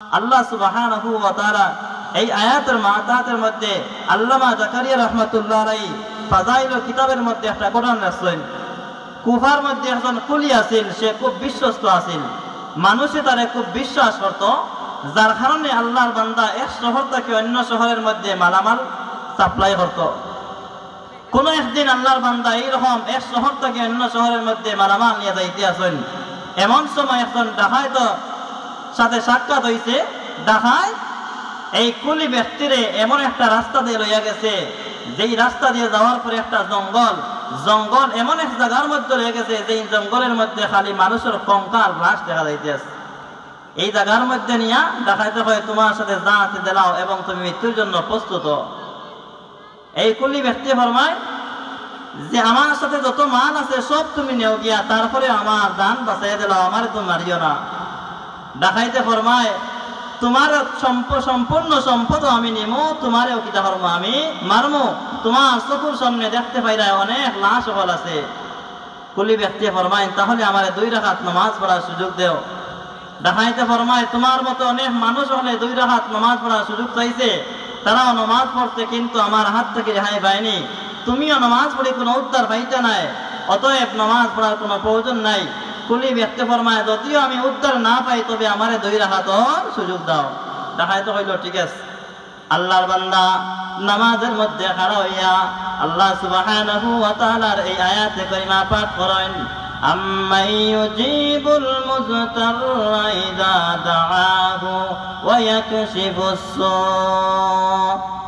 আল্লাহ সুবহানাহু ওয়া তাআলা এই আয়াতের মাতাতের মধ্যে আল্লামা জাকারিয়া রাহমাতুল্লাহ আলাইহি ফাজাইলুল কিতাবের মধ্যে একটা কোরআন রাখছেন। কুফার মধ্যে একজন কুলি আছিল, সে খুব বিশ্বস্ত আছিল, মানুষে তারে খুব বিশ্বাস করত, যার কারণে আল্লাহর বান্দা এক শহর থেকে অন্য শহরের মধ্যে মালামাল সাপ্লাই করত। কোন একদিন আল্লাহর বান্দা এইরকম এক শহর থেকে অন্য শহরের মধ্যে মালামাল নিয়ে যাইতে আসেন। এমন সময় একজন ডাকাইত সাথে সাক্ষাৎ হইছে। ডাকাইত এই কুলি ব্যক্তিরে এমন একটা রাস্তা দিয়ে লইয়া গেছে, যেই রাস্তা দিয়ে যাওয়ার পরে একটা জঙ্গল এমন এক জায়গার মধ্যে লইয়া গেছে, যেই জঙ্গলের মধ্যে খালি মানুষের কঙ্কাল লাশ দেখা যাইতেছে। এই জায়গার মধ্যে নিয়া ডাকাইতে হয়, তোমার সাথে যা আছে দিলাও এবং তুমি মৃত্যুর জন্য প্রস্তুত। এই কুলি ব্যক্তি ফরমায় যে আমার সাথে যত মাল আছে সব তুমি নেও গিয়া, তারপরে আমার জান বাঁচাই দিলাও, আমার তো মারিও না। ডাকাইতে ফরমায় তোমার সম্পূর্ণ সম্পদ আমি নিমো, তোমারেও কিতা করবো আমি মারমো, তোমার চকুর সামনে দেখতে পাই অনেক লাশ হল আছে। কুলি ব্যক্তি ফরমায় তাহলে আমার 2 রাকাত নামাজ পড়ার সুযোগ দেও। ডাকাইতে ফরমায় তোমার মতো অনেক মানুষ হলে 2 রাকাত নামাজ পড়ার সুযোগ চাইছে, তারাও নামাজ পড়তে কিন্তু আমার হাত থেকে রেহাই পায়নি, তুমিও নামাজ পড়ে কোনো উদ্ধার পাইতে নাই, অতএব নামাজ পড়ার কোনো প্রয়োজন নাই। কুলি ব্যক্তি ফরমায় যদিও আমি উদ্ধার না পাই তবে আমারে 2 রাকাতের সুযোগ দাও। ডাকাইতে হইল ঠিক আছে। আল্লাহর বান্দা নামাজের মধ্যে খাড়া হইয়া আল্লাহ সুবহানাহু ওয়া তাআলার এই আয়াতে কারিমা পাঠ করেন, আম্মান ইউজিবুল মুযতাররা ইযা দাআহু ওয়া ইয়াকশিফুস সূ।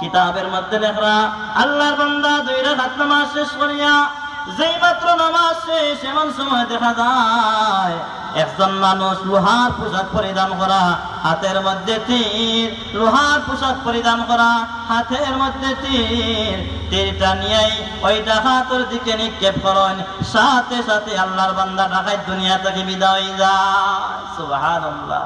কিতাবের মধ্যে লেখা আল্লাহর বান্দা 2 রাকাত নামাজ শেষ করিয়া যেই মাত্র নামাজ শেষ এমন সময় দেখা যায় একজন মানুষ লোহার পোশাক পরিধান করা, হাতের মধ্যে তীর, লোহার পোশাক পরিধান করা, হাতের মধ্যে তীর, তীরটা নিয়েই ওই ডাকাতের দিকে নিক্ষেপ করেন। সাথে সাথে আল্লাহর বান্দা ডাকাত দুনিয়া থেকে বিদায় হয়ে যায়। সুবহানাল্লাহ।